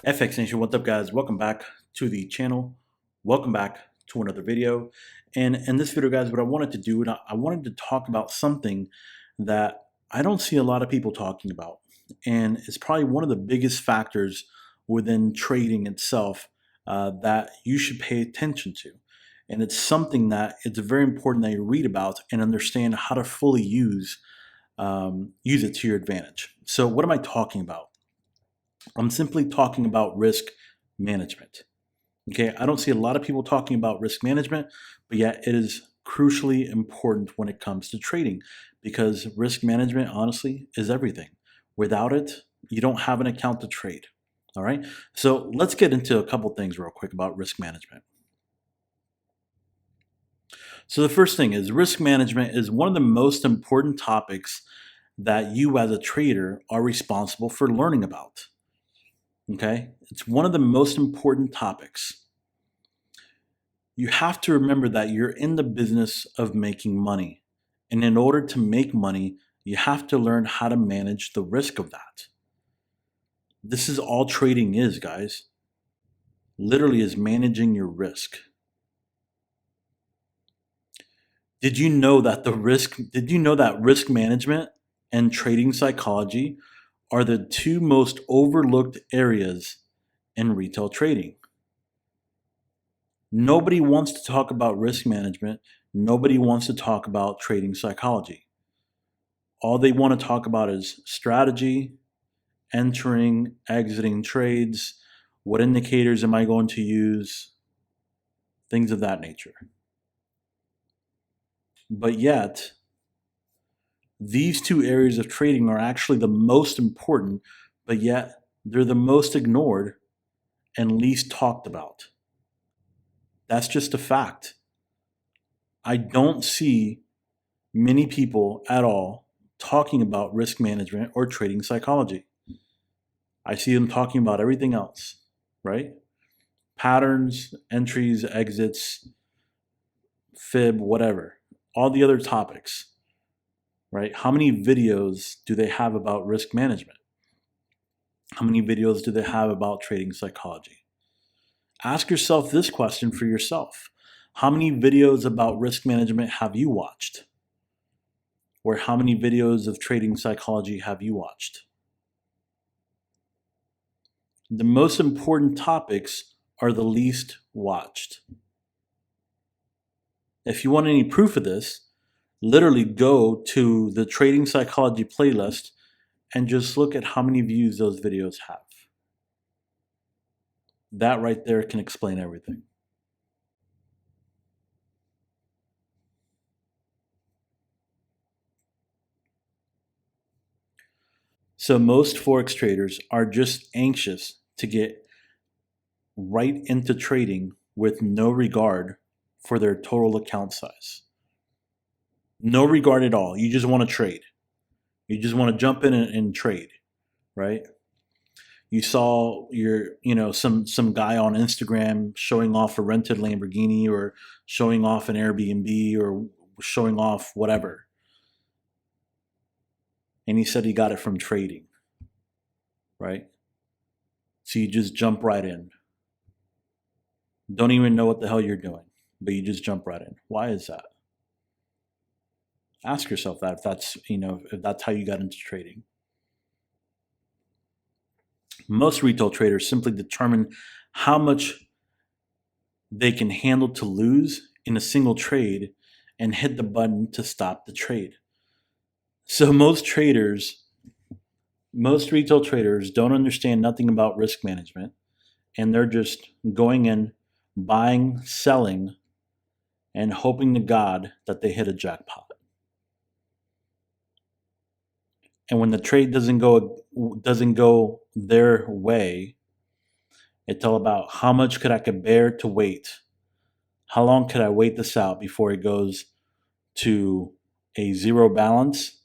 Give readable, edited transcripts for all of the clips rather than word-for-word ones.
FX Nation, what's up guys? Welcome back to the channel. Welcome back to another video. And in this video guys, what I wanted to do, I wanted to talk about something that I don't see a lot of people talking about. And it's probably one of the biggest factors within trading itself that you should pay attention to. And it's something that it's very important that you read about and understand how to fully use it to your advantage. So what am I talking about? I'm simply talking about risk management. Okay, I don't see a lot of people talking about risk management, but yet it is crucially important when it comes to trading because risk management, honestly, is everything. Without it, you don't have an account to trade. All right, so let's get into a couple things real quick about risk management. So the first thing is risk management is one of the most important topics that you as a trader are responsible for learning about. Okay, it's one of the most important topics. You have to remember that you're in the business of making money. And in order to make money, you have to learn how to manage the risk of that. This is all trading is, guys. Literally is managing your risk. Did you know that risk management and trading psychology are the two most overlooked areas in retail trading? Nobody wants to talk about risk management. Nobody wants to talk about trading psychology. All they want to talk about is strategy, entering, exiting trades, what indicators am I going to use, things of that nature. But yet, these two areas of trading are actually the most important, but yet they're the most ignored and least talked about. That's just a fact. I don't see many people at all talking about risk management or trading psychology. I see them talking about everything else, right? Patterns, entries, exits, fib, whatever. All the other topics. Right? How many videos do they have about risk management? How many videos do they have about trading psychology? Ask yourself this question for yourself. How many videos about risk management have you watched? Or how many videos of trading psychology have you watched? The most important topics are the least watched. If you want any proof of this, literally go to the trading psychology playlist and just look at how many views those videos have. That right there can explain everything. So most Forex traders are just anxious to get right into trading with no regard for their total account size. No regard at all. You just want to trade. You just want to jump in and trade, right? You saw some guy on Instagram showing off a rented Lamborghini or showing off an Airbnb or showing off whatever. And he said he got it from trading, right? So you just jump right in. Don't even know what the hell you're doing, but you just jump right in. Why is that? Ask yourself that if that's how you got into trading. Most retail traders simply determine how much they can handle to lose in a single trade and hit the button to stop the trade. So most retail traders don't understand nothing about risk management, and they're just going in, buying, selling, and hoping to God that they hit a jackpot. And when the trade doesn't go their way, it's all about how much could I bear to wait. How long could I wait this out before it goes to a zero balance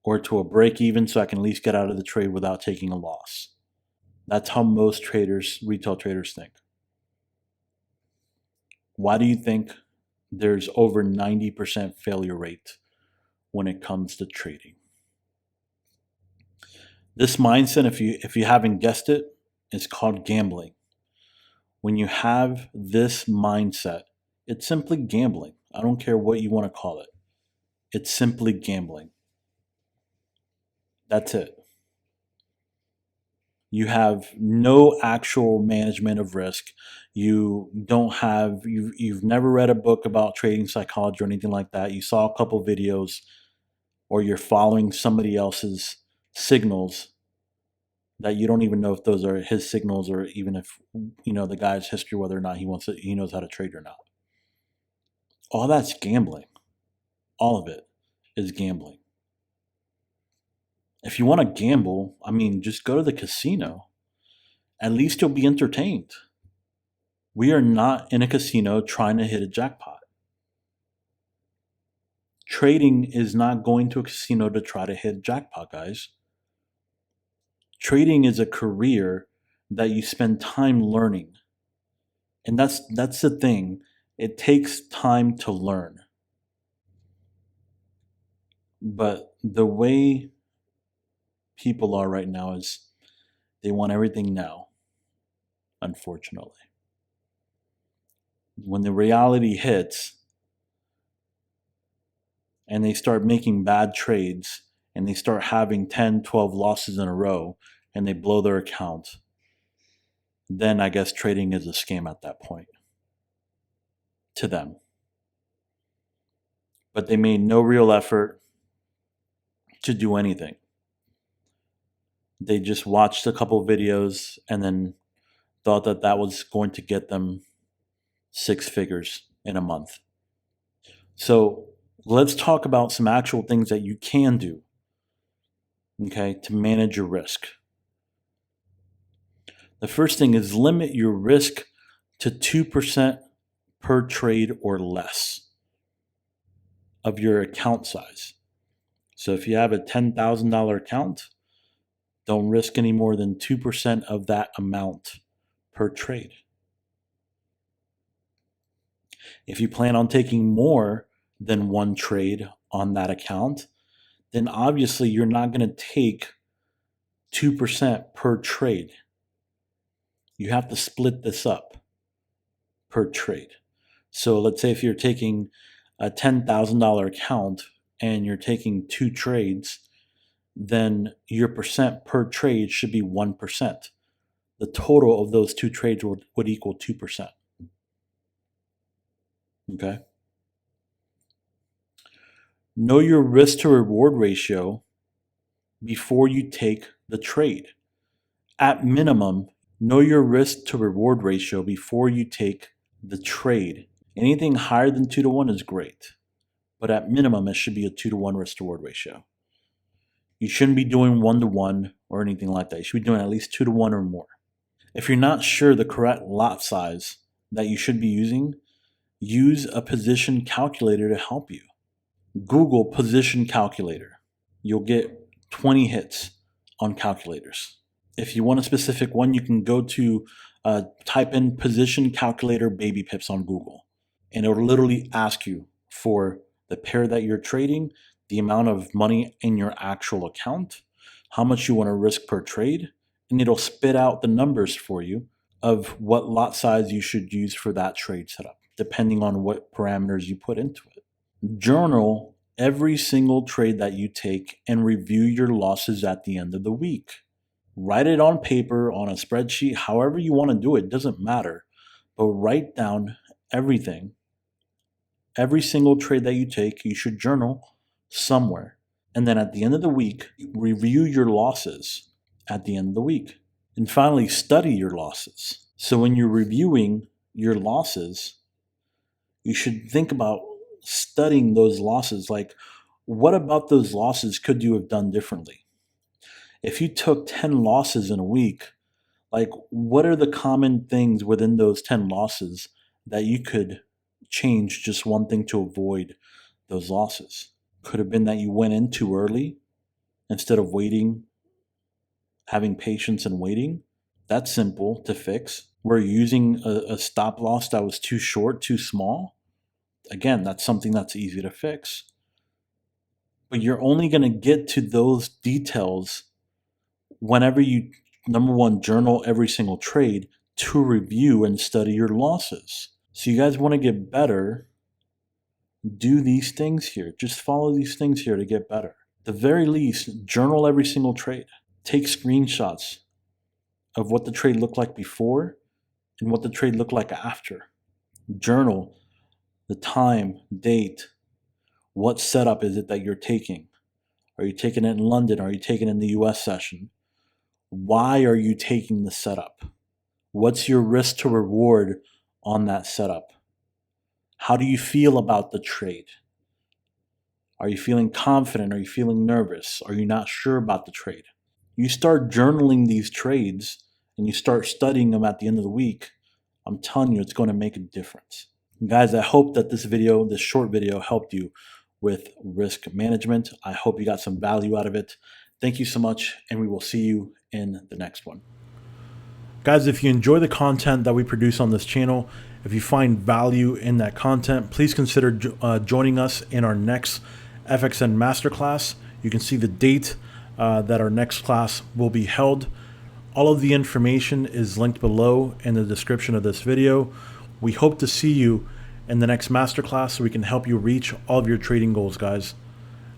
or to a break even, so I can at least get out of the trade without taking a loss. That's how most traders, retail traders, think. Why do you think there's over 90% failure rate when it comes to trading? This mindset, if you haven't guessed it, is called gambling. When you have this mindset, it's simply gambling. I don't care what you want to call it. It's simply gambling. That's it. You have no actual management of risk. You've never read a book about trading psychology or anything like that. You saw a couple videos, or you're following somebody else's signals that you don't even know if those are his signals, or even if the guy's history, whether or not he knows how to trade or not. All that's gambling. All of it is gambling. If you want to gamble, just go to the casino. At least you'll be entertained. We are not in a casino trying to hit a jackpot. Trading is not going to a casino to try to hit a jackpot, guys. Trading is a career that you spend time learning. And that's the thing. It takes time to learn. But the way people are right now is they want everything now, unfortunately. When the reality hits and they start making bad trades and they start having 10, 12 losses in a row and they blow their account, then I guess trading is a scam at that point to them. But they made no real effort to do anything. They just watched a couple videos and then thought that was going to get them 6 figures in a month. So let's talk about some actual things that you can do, okay, to manage your risk. The first thing is limit your risk to 2% per trade or less of your account size. So if you have a $10,000 account, don't risk any more than 2% of that amount per trade. If you plan on taking more than one trade on that account, then obviously you're not going to take 2% per trade. You have to split this up per trade. So let's say if you're taking a $10,000 account and you're taking 2 trades, then your percent per trade should be 1%. The total of those 2 trades would equal 2%. Okay? Know your risk to reward ratio before you take the trade. At minimum, know your risk to reward ratio before you take the trade. Anything higher than 2 to 1 is great, but at minimum, it should be a 2 to 1 risk to reward ratio. You shouldn't be doing 1 to 1 or anything like that. You should be doing at least 2 to 1 or more. If you're not sure the correct lot size that you should be using, use a position calculator to help you. Google position calculator. You'll get 20 hits on calculators. If you want a specific one, you can go to type in position calculator baby pips on Google, and it'll literally ask you for the pair that you're trading, the amount of money in your actual account, how much you want to risk per trade, and it'll spit out the numbers for you of what lot size you should use for that trade setup, depending on what parameters you put into it. Journal every single trade that you take and review your losses at the end of the week. Write it on paper, on a spreadsheet, however you want to do it, doesn't matter. But write down everything. Every single trade that you take, you should journal somewhere. And then at the end of the week, review your losses at the end of the week. And finally, study your losses. So when you're reviewing your losses, you should think about studying those losses. Like, What about those losses could you have done differently? If you took 10 losses in a week, like what are the common things within those 10 losses that you could change just one thing to avoid those losses? Could have been that you went in too early instead of waiting, having patience and waiting. That's simple to fix. We're using a stop loss that was too short, too small. Again, that's something that's easy to fix. But you're only going to get to those details whenever you, number one, journal every single trade to review and study your losses. So you guys want to get better, do these things here. Just follow these things here to get better. At the very least, journal every single trade. Take screenshots of what the trade looked like before and what the trade looked like after. Journal the time, date, what setup is it that you're taking? Are you taking it in London? Are you taking it in the US session? Why are you taking the setup? What's your risk to reward on that setup? How do you feel about the trade? Are you feeling confident? Are you feeling nervous? Are you not sure about the trade? You start journaling these trades and you start studying them at the end of the week, I'm telling you, it's going to make a difference. Guys, I hope that this short video helped you with risk management. I hope you got some value out of it. Thank you so much, and we will see you in the next one. Guys, if you enjoy the content that we produce on this channel, if you find value in that content, please consider joining us in our next FXN Masterclass. You can see the date that our next class will be held. All of the information is linked below in the description of this video. We hope to see you in the next masterclass so we can help you reach all of your trading goals, guys.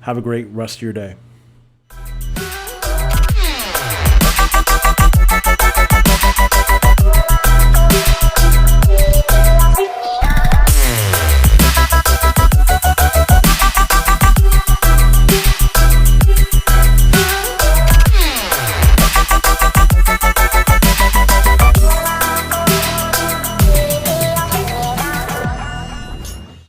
Have a great rest of your day.